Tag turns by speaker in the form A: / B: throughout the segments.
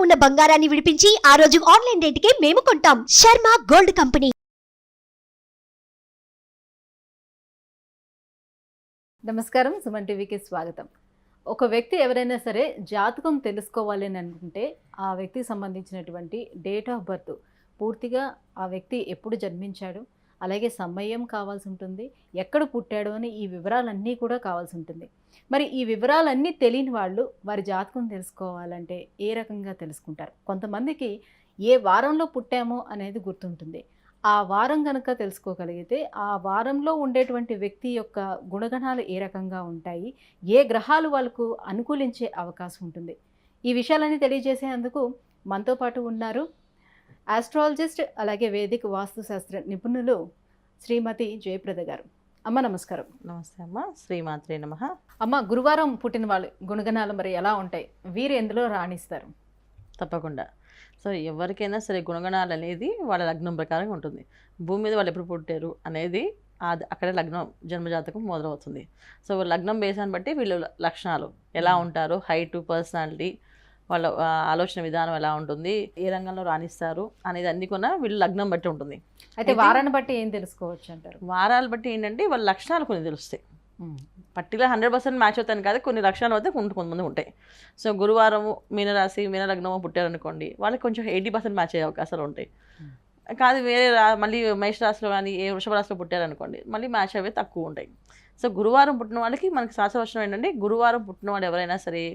A: ఉన్న బంగారాన్ని విడిపించి ఆ రోజు ఆన్లైన్ రేటుకే మేము కొంటాం. Sharma gold company.
B: నమస్కారం, సుమన్ టీవీకి స్వాగతం. ఒక వ్యక్తి ఎవరైనా సరే జాతకం తెలుసుకోవాలి అని అనుకుంటే ఆ వ్యక్తికి సంబంధించినటువంటి డేట్ ఆఫ్ బర్త్, పూర్తిగా ఆ వ్యక్తి ఎప్పుడు జన్మించాడు, అలాగే సమయం కావాల్సి ఉంటుంది, ఎక్కడ పుట్టాడు అని ఈ వివరాలన్నీ కూడా కావాల్సి ఉంటుంది. మరి ఈ వివరాలన్నీ తెలియని వాళ్ళు వారి జాతకం తెలుసుకోవాలంటే ఏ రకంగా తెలుసుకుంటారు? కొంతమందికి ఏ వారంలో పుట్టామో అనేది గుర్తుంటుంది. ఆ వారం కనుక తెలుసుకోగలిగితే ఆ వారంలో ఉండేటువంటి వ్యక్తి యొక్క గుణగణాలు ఏ రకంగా ఉంటాయి, ఏ గ్రహాలు వాళ్ళకు అనుకూలించే అవకాశం ఉంటుంది, ఈ విషయాలన్నీ తెలియజేసేందుకు మనతో పాటు ఉన్నారు ఆస్ట్రాలజిస్ట్ అలాగే వేదిక వాస్తుశాస్త్ర నిపుణులు శ్రీమతి జయప్రద గారు. అమ్మ నమస్కారం.
C: నమస్తే అమ్మ, శ్రీమాత్రే నమః.
B: అమ్మ, గురువారం పుట్టిన వాళ్ళు గుణగణాలు మరి ఎలా ఉంటాయి, వీరు ఎందులో రాణిస్తారు?
C: తప్పకుండా. సో ఎవరికైనా సరే గుణగణాలు అనేది వాళ్ళ లగ్నం ప్రకారం ఉంటుంది. భూమి మీద వాళ్ళు ఎప్పుడు పుట్టారు అనేది అది అక్కడ లగ్నం జన్మజాతకం మొదలవుతుంది. సో లగ్నం బేసాన్ని బట్టి వీళ్ళు లక్షణాలు ఎలా ఉంటారు, హైట్, పర్సనాలిటీ, వాళ్ళ ఆలోచన విధానం ఎలా ఉంటుంది, ఏ రంగంలో రాణిస్తారు అనేది అన్ని కూడా వీళ్ళు లగ్నం బట్టి ఉంటుంది.
B: అయితే వారాన్ని బట్టి ఏం తెలుసుకోవచ్చు అంటారు?
C: వారాలు బట్టి ఏంటంటే వాళ్ళ లక్షణాలు కొన్ని తెలుస్తాయి. పర్టికులర్ 100% మ్యాచ్ అవుతాను కాదు, కొన్ని లక్షణాలు అయితే కొంతమంది ఉంటాయి. సో గురువారము మీనరాశి మీనలగ్నము పుట్టారనుకోండి, వాళ్ళకి కొంచెం 80% మ్యాచ్ అయ్యే అవకాశాలు ఉంటాయి. కాదు వేరే మళ్ళీ మేష రాశిలో కానీ ఏ వృషభ రాశిలో పుట్టారనుకోండి, మళ్ళీ మ్యాచ్ అవి తక్కువ ఉంటాయి. సో గురువారం పుట్టిన వాళ్ళకి మనకి శాస్త్రవచనం ఏంటంటే, గురువారం పుట్టిన వాళ్ళు ఎవరైనా సరే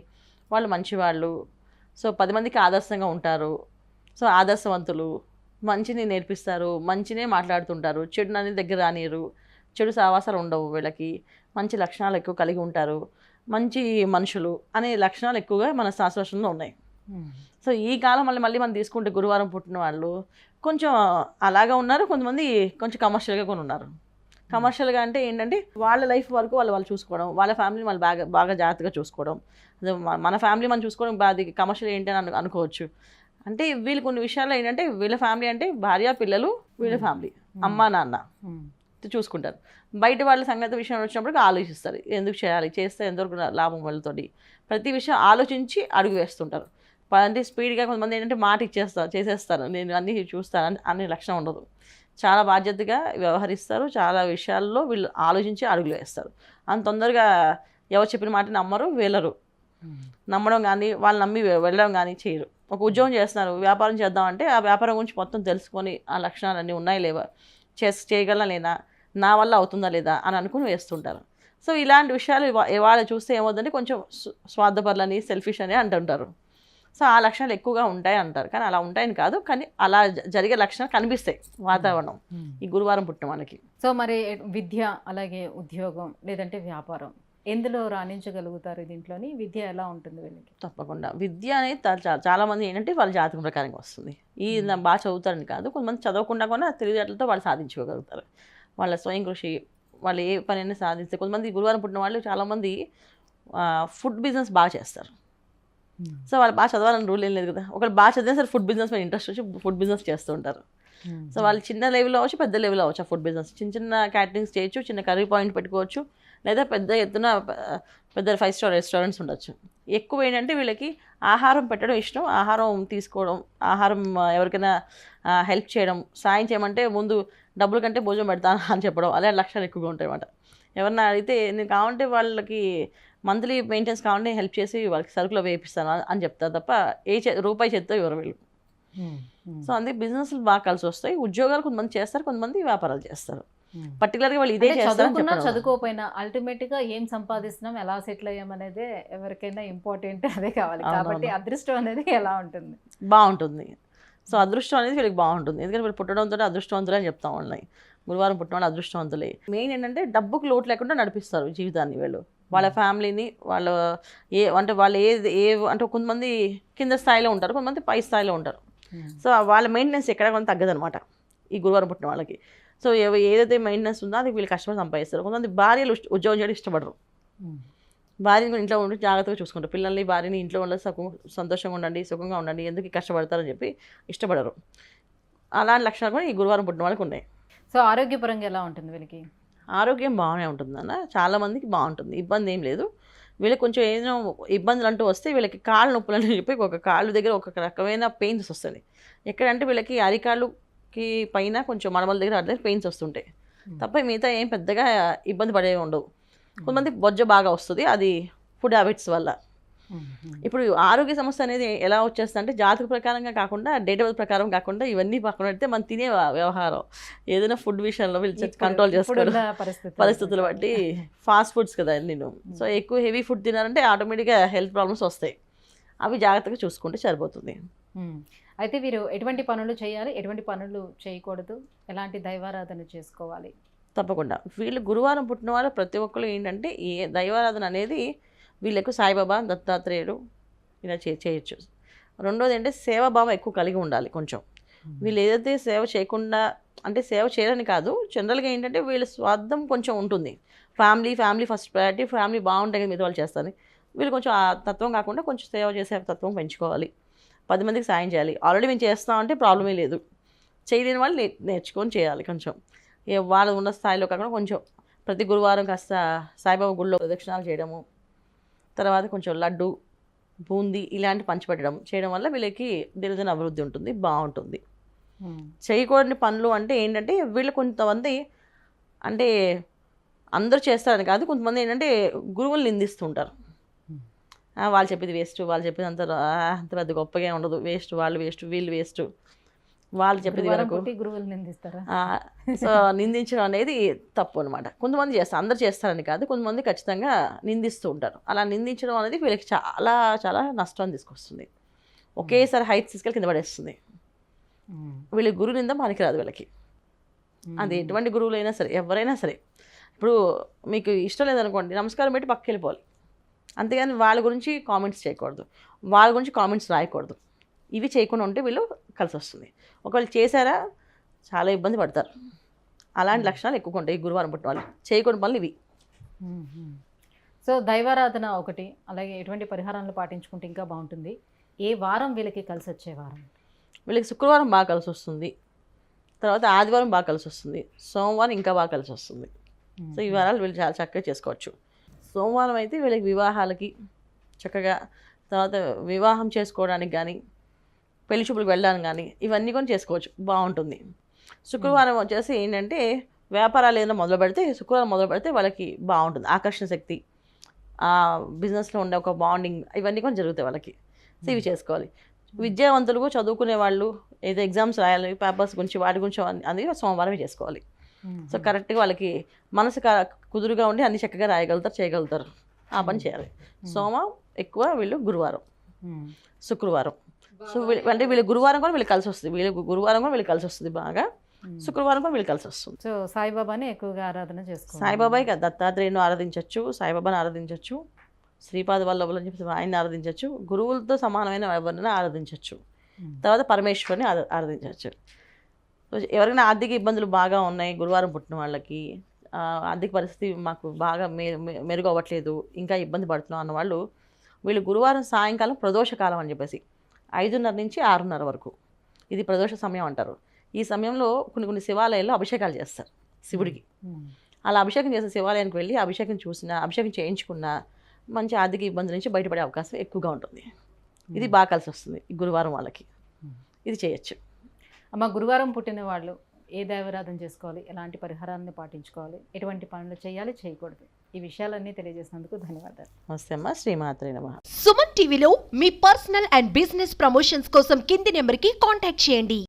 C: వాళ్ళు మంచివాళ్ళు, సో 10 మందికి ఆదర్శంగా ఉంటారు, సో ఆదర్శవంతులు, మంచిని నేర్పిస్తారు, మంచినే మాట్లాడుతుంటారు, చెడు అనేది దగ్గర రానియరు, చెడు సావాసాలు ఉండవు, వీళ్ళకి మంచి లక్షణాలు ఎక్కువ కలిగి ఉంటారు, మంచి మనుషులు అనే లక్షణాలు ఎక్కువగా మన శాస్త్రవచనంలో ఉన్నాయి. సో ఈ కాలం మళ్ళీ మనం తీసుకుంటే గురువారం పుట్టిన వాళ్ళు కొంచెం అలాగా ఉన్నారు, కొంతమంది కొంచెం కమర్షియల్గా కొన్ని ఉన్నారు. కమర్షియల్గా అంటే ఏంటంటే వాళ్ళ లైఫ్ వరకు వాళ్ళు చూసుకోవడం, వాళ్ళ ఫ్యామిలీ వాళ్ళు బాగా జాగ్రత్తగా చూసుకోవడం. అదే మన ఫ్యామిలీ మనం చూసుకోవడం అది కమర్షియల్ ఏంటి అని అనుకోవచ్చు. అంటే వీళ్ళు కొన్ని విషయాల్లో ఏంటంటే వీళ్ళ ఫ్యామిలీ అంటే భార్య పిల్లలు, వీళ్ళ ఫ్యామిలీ అమ్మ నాన్న చూసుకుంటారు. బయట వాళ్ళ సంగతి విషయం వచ్చినప్పుడు ఆలోచిస్తారు, ఎందుకు చేయాలి, చేస్తే ఎంతవరకు లాభం వాళ్ళతోటి, ప్రతి విషయం ఆలోచించి అడుగు వేస్తుంటారు. అంటే స్పీడ్గా కొంతమంది ఏంటంటే మాట చేసేస్తారు, నేను అన్నీ చూస్తాను అనే లక్షణం ఉండదు. చాలా బాధ్యతగా వ్యవహరిస్తారు, చాలా విషయాల్లో వీళ్ళు ఆలోచించి అడుగులు వేస్తారు. అంత తొందరగా ఎవరు చెప్పిన మాట నమ్మరు, వెళ్ళరు. నమ్మడం కానీ వాళ్ళు నమ్మి వెళ్ళడం కానీ చేయరు. ఒక ఉద్యోగం చేస్తున్నారు, వ్యాపారం చేద్దామంటే ఆ వ్యాపారం గురించి మొత్తం తెలుసుకొని ఆ లక్షణాలన్నీ ఉన్నాయి లేవా, చేయగలనా లేదా, నా వల్ల అవుతుందా లేదా అని అనుకుని వేస్తుంటారు. సో ఇలాంటి విషయాలు వాళ్ళు చూస్తే ఏమవుతుందంటే కొంచెం స్వార్థపరులని, సెల్ఫిష్ అని అంటుంటారు. సో ఆ లక్షణాలు ఎక్కువగా ఉంటాయి అంటారు, కానీ అలా ఉంటాయని కాదు, కానీ అలా జరిగే లక్షణాలు కనిపిస్తాయి వాతావరణం ఈ గురువారం పుట్టిన వాళ్ళకి.
B: సో మరి విద్య, అలాగే ఉద్యోగం, లేదంటే వ్యాపారం, ఎందులో రాణించగలుగుతారు? దీంట్లోని విద్య ఎలా ఉంటుంది వీళ్ళకి?
C: తప్పకుండా విద్య అనేది చాలామంది ఏంటంటే వాళ్ళ జాతకం ప్రకారంగా వస్తుంది. బాగా చదువుతారని కాదు, కొంతమంది చదవకుండా కూడా తెలివితేటలతో వాళ్ళు సాధించుకోగలుగుతారు. వాళ్ళ స్వయం కృషి, వాళ్ళు ఏ పనైనా సాధిస్తే. కొంతమంది గురువారం పుట్టిన వాళ్ళు చాలామంది ఫుడ్ బిజినెస్ బాగా చేస్తారు. సో వాళ్ళు బాగా చదవాలని రూల్ ఏం లేదు కదా, ఒకళ్ళు బాగా చదివినా సరే ఫుడ్ బిజినెస్ మీద ఇంట్రెస్ట్ వచ్చి ఫుడ్ బిజినెస్ చేస్తూ ఉంటారు. సో వాళ్ళు చిన్న లెవెల్లో అవ్వచ్చు, పెద్ద లెవెల్లో అవ్వచ్చు. ఆ ఫుడ్ బిజినెస్ చిన్న క్యాటరింగ్స్ చేయొచ్చు, చిన్న కర్రీ పాయింట్ పెట్టుకోవచ్చు, లేదా పెద్ద ఎత్తున పెద్ద 5 స్టార్ రెస్టారెంట్స్ ఉండొచ్చు. ఎక్కువ ఏంటంటే వీళ్ళకి ఆహారం పెట్టడం ఇష్టం, ఆహారం తీసుకోవడం, ఆహారం ఎవరికైనా హెల్ప్ చేయడం, సాయం చేయమంటే ముందు డబ్బుల కంటే భోజనం పెడతాను అని చెప్పడం, అదే లక్ష్యాలు ఎక్కువగా ఉంటాయి అన్నమాట. ఎవరన్నా అడిగితే నేను కావాలంటే వాళ్ళకి మంత్లీ మెయింటెనెన్స్ కావాలంటే హెల్ప్ చేసి వాళ్ళకి సరుకులో వేపిస్తాను అని చెప్తారు తప్ప రూపాయి చేత్తో ఎవరు వీళ్ళు. సో అందుకే బిజినెస్లు బాగా కలిసి వస్తాయి. ఉద్యోగాలు కొంతమంది చేస్తారు, కొంతమంది వ్యాపారాలు చేస్తారు. పర్టికులర్గా వాళ్ళు ఇదే
B: చదువుకున్నా చదువుకోపోయినా అల్టిమేట్గా ఏం సంపాదిస్తున్నాం, ఎలా సెటిల్ అయ్యామనేదే ఎవరికైనా ఇంపార్టెంట్, అదే కావాలి. కాబట్టి అదృష్టం అనేది ఎలా ఉంటుంది?
C: బాగుంటుంది. సో అదృష్టం అనేది వీళ్ళకి బాగుంటుంది, ఎందుకంటే వీళ్ళు పుట్టడంతో అదృష్టవంతులే అని చెప్తాం వాళ్ళని. గురువారం పుట్టిన వాళ్ళు అదృష్టవంతులే. మెయిన్ ఏంటంటే డబ్బుకు లోటు లేకుండా నడిపిస్తారు జీవితాన్ని వీళ్ళు, వాళ్ళ ఫ్యామిలీని. వాళ్ళు వాళ్ళు అంటే కొంతమంది కింద స్థాయిలో ఉంటారు, కొంతమంది పై స్థాయిలో ఉంటారు. సో వాళ్ళ మెయింటెనెన్స్ ఎక్కడ కొంత తగ్గదనమాట ఈ గురువారం పుట్టిన వాళ్ళకి. సో ఏదైతే మెయింటెనెన్స్ ఉందో అది వీళ్ళు కష్టపడి సంపాదిస్తారు. కొంతమంది భార్యలు ఉద్యోగం చేయడం ఇష్టపడరు, భార్యని ఇంట్లో ఉండి జాగ్రత్తగా చూసుకుంటారు, పిల్లల్ని భార్యని ఇంట్లో ఉండి సంతోషంగా ఉండండి, సుఖంగా ఉండండి, ఎందుకు కష్టపడతారని చెప్పి ఇష్టపడరు. అలాంటి లక్షణాలు కూడా ఈ గురువారం పుట్టిన వాళ్ళకి ఉన్నాయి.
B: సో ఆరోగ్యపరంగా ఎలా ఉంటుంది వీళ్ళకి?
C: ఆరోగ్యం బాగానే ఉంటుంది అన్న, చాలామందికి బాగుంటుంది, ఇబ్బంది ఏం లేదు. వీళ్ళకి కొంచెం ఏదైనా ఇబ్బందులు అంటూ వస్తే వీళ్ళకి కాళ్ళ నొప్పులు అని చెప్పి ఒక కాళ్ళు దగ్గర ఒక రకమైన పెయిన్స్ వస్తుంది. ఎక్కడంటే వీళ్ళకి అరికాళ్ళకి పైన కొంచెం మడమల దగ్గర అట్లా పెయిన్స్ వస్తుంటాయి తప్ప మిగతా ఏం పెద్దగా ఇబ్బంది పడేవి ఉండవు. కొంతమంది బొజ్జ బాగా వస్తుంది, అది ఫుడ్ హ్యాబిట్స్ వల్ల. ఇప్పుడు ఆరోగ్య సమస్య అనేది ఎలా వచ్చేస్తుంది అంటే జాతక ప్రకారంగా కాకుండా డేట్ ఆఫ్ బర్త్ ప్రకారం కాకుండా ఇవన్నీ పక్కన పెడితే మనం తినే వ్యవహారం ఏదైనా ఫుడ్ విషయంలో వీళ్ళు కంట్రోల్ చేసుకోవడం పరిస్థితులు బట్టి ఫాస్ట్ ఫుడ్స్ కదా నేను. సో ఎక్కువ హెవీ ఫుడ్ తినారంటే ఆటోమేటిక్గా హెల్త్ ప్రాబ్లమ్స్ వస్తాయి. అవి జాగ్రత్తగా చూసుకుంటే సరిపోతుంది.
B: అయితే వీరు ఎటువంటి పనులు చేయాలి, ఎటువంటి పనులు చేయకూడదు, ఎలాంటి దైవారాధన చేసుకోవాలి?
C: తప్పకుండా వీళ్ళు గురువారం పుట్టిన వాళ్ళు ప్రతి ఒక్కరు ఏంటంటే ఈ దైవారాధన అనేది వీళ్ళకు సాయిబాబా, దత్తాత్రేయుడు ఇలా చేయొచ్చు. రెండోది అంటే సేవాభావం ఎక్కువ కలిగి ఉండాలి కొంచెం. వీళ్ళు ఏదైతే సేవ చేయకుండా అంటే సేవ చేయరని కాదు, జనరల్గా ఏంటంటే వీళ్ళ స్వార్థం కొంచెం ఉంటుంది. ఫ్యామిలీ ఫస్ట్ ప్రయారిటీ, ఫ్యామిలీ బాగుంటాయి మీద వాళ్ళు చేస్తారు. వీళ్ళు కొంచెం ఆ తత్వం కాకుండా కొంచెం సేవ చేసే తత్వం పెంచుకోవాలి, 10 మందికి సాయం చేయాలి. ఆల్రెడీ మేము చేస్తామంటే ప్రాబ్లమే లేదు, చేయలేని వాళ్ళు నేర్చుకొని చేయాలి. కొంచెం వాళ్ళు ఉన్న స్థాయిలో కాకుండా కొంచెం ప్రతి గురువారం కాస్త సాయిబాబా గుళ్ళో ప్రదక్షిణాలు చేయడము, తర్వాత కొంచెం లడ్డు, బూందీ ఇలాంటి పంచిపెట్టడం చేయడం వల్ల వీళ్ళకి దినదిన అభివృద్ధి ఉంటుంది, బాగుంటుంది. చేయకూడని పనులు అంటే ఏంటంటే వీళ్ళు కొంతమంది అంటే అందరూ చేస్తారని కాదు, కొంతమంది ఏంటంటే గురువులు నిందిస్తుంటారు. వాళ్ళు చెప్పేది వేస్ట్, వాళ్ళు చెప్పేది అంత పెద్ద గొప్పగా ఉండదు, వేస్ట్, వాళ్ళు వేస్ట్, వీళ్ళు వేస్ట్, వాళ్ళు చెప్పేది వరకు
B: గురువులు నిందిస్తారా?
C: సో నిందించడం అనేది తప్పు అనమాట. కొంతమంది చేస్తారు, అందరు చేస్తారని కాదు, కొంతమంది ఖచ్చితంగా నిందిస్తూ ఉంటారు. అలా నిందించడం అనేది వీళ్ళకి చాలా చాలా నష్టాన్ని తీసుకొస్తుంది. ఒకేసారి హైట్స్ తీసుకెళ్ళి కింద పడేస్తుంది. వీళ్ళకి గురు నింద పనికిరాదు వీళ్ళకి. అది ఎటువంటి గురువులైనా సరే, ఎవరైనా సరే. ఇప్పుడు మీకు ఇష్టం లేదనుకోండి, నమస్కారం పెట్టి పక్కకి వెళ్ళిపోవాలి, అంతేగాని వాళ్ళ గురించి కామెంట్స్ చేయకూడదు, వాళ్ళ గురించి కామెంట్స్ రాయకూడదు. ఇవి చేయకుండా ఉంటే వీళ్ళు కలిసి వస్తుంది. ఒకవేళ చేశారా చాలా ఇబ్బంది పడతారు. అలాంటి లక్షణాలు ఎక్కువ ఉంటాయి ఈ గురువారం పుట్టిన వాళ్ళు. చేయకూడని పనులు ఇవి.
B: సో దైవారాధన ఒకటి, అలాగే ఎటువంటి పరిహారాలు పాటించుకుంటే ఇంకా బాగుంటుంది? ఏ వారం వీళ్ళకి కలిసి వచ్చే వారం?
C: వీళ్ళకి శుక్రవారం బాగా కలిసి వస్తుంది, తర్వాత ఆదివారం బాగా కలిసి వస్తుంది, సోమవారం ఇంకా బాగా కలిసి వస్తుంది. సో ఈ వారాలు వీళ్ళు చాలా చక్కగా చేసుకోవచ్చు. సోమవారం అయితే వీళ్ళకి వివాహాలకి చక్కగా, తర్వాత వివాహం చేసుకోవడానికి కానీ, పెళ్లి చూపులకు వెళ్ళడానికి కానీ ఇవన్నీ కూడా చేసుకోవచ్చు, బాగుంటుంది. శుక్రవారం వచ్చేసి ఏంటంటే వ్యాపారాలు ఏదైనా మొదలు పెడితే, శుక్రవారం మొదలు పెడితే వాళ్ళకి బాగుంటుంది. ఆకర్షణ శక్తి, బిజినెస్లో ఉండే ఒక బాండింగ్ ఇవన్నీ కూడా జరుగుతాయి వాళ్ళకి. సో ఇవి చేసుకోవాలి. విద్యావంతులు చదువుకునే వాళ్ళు ఏదో ఎగ్జామ్స్ రాయాలి, పేపర్స్ గురించి వాటి గురించి అది సోమవారమే చేసుకోవాలి. సో కరెక్ట్గా వాళ్ళకి మనసు కుదురుగా ఉండి అన్ని చక్కగా రాయగలుగుతారు, చేయగలుగుతారు. ఆ పని చేయాలి. సోమవారం ఎక్కువ, వీళ్ళు గురువారం, శుక్రవారం. సో అంటే వీళ్ళు గురువారం కూడా వీళ్ళు కలిసి వస్తుంది, గురువారం కూడా వీళ్ళు కలిసి వస్తుంది బాగా, శుక్రవారం కూడా వీళ్ళు కలిసి వస్తుంది.
B: సో సాయిబాబాని ఎక్కువగా ఆరాధన చేసుకోవాలి.
C: సాయిబాబాయి కదా, దత్తాత్రేయుని ఆరాధించవచ్చు, సాయిబాబాని ఆరాధించవచ్చు, శ్రీపాద వల్లభులు అని చెప్పి ఆయన్ని ఆరాధించవచ్చు, గురువులతో సమానమైన ఎవరినైనా ఆరాధించవచ్చు, తర్వాత పరమేశ్వరుని ఆరాధించవచ్చు. ఎవరైనా ఆర్థిక ఇబ్బందులు బాగా ఉన్నాయి గురువారం పుట్టిన వాళ్ళకి, ఆర్థిక పరిస్థితి మాకు బాగా మెరుగు అవ్వట్లేదు, ఇంకా ఇబ్బంది పడుతున్నాం అన్న వాళ్ళు వీళ్ళు గురువారం సాయంకాలం ప్రదోషకాలం అని చెప్పేసి 5:30 నుంచి 6:30 వరకు ఇది ప్రదోష సమయం అంటారు. ఈ సమయంలో కొన్ని శివాలయాల్లో అభిషేకాలు చేస్తారు శివుడికి. అలా అభిషేకం చేసిన శివాలయానికి వెళ్ళి అభిషేకం చేయించుకున్న మంచి ఆర్థిక ఇబ్బందుల నుంచి బయటపడే అవకాశం ఎక్కువగా ఉంటుంది. ఇది బాగా కలిసి వస్తుంది ఈ గురువారం వాళ్ళకి, ఇది చేయొచ్చు.
B: అమ్మ, గురువారం పుట్టిన వాళ్ళు ఏ దైవారాధన చేసుకోవాలి, ఎలాంటి పరిహారాన్ని పాటించుకోవాలి, ఎటువంటి పనులు చేయాలి, చేయకూడదు, ఈ విషయాలన్నీ తెలియజేసినందుకు ధన్యవాదాలు.
C: నమస్తే అమ్మ, శ్రీమాత్రే నమః.
A: సుమన్ టీవీలో మీ పర్సనల్ అండ్ బిజినెస్ ప్రమోషన్స్ కోసం కింది నెంబర్కి కాంటాక్ట్ చేయండి.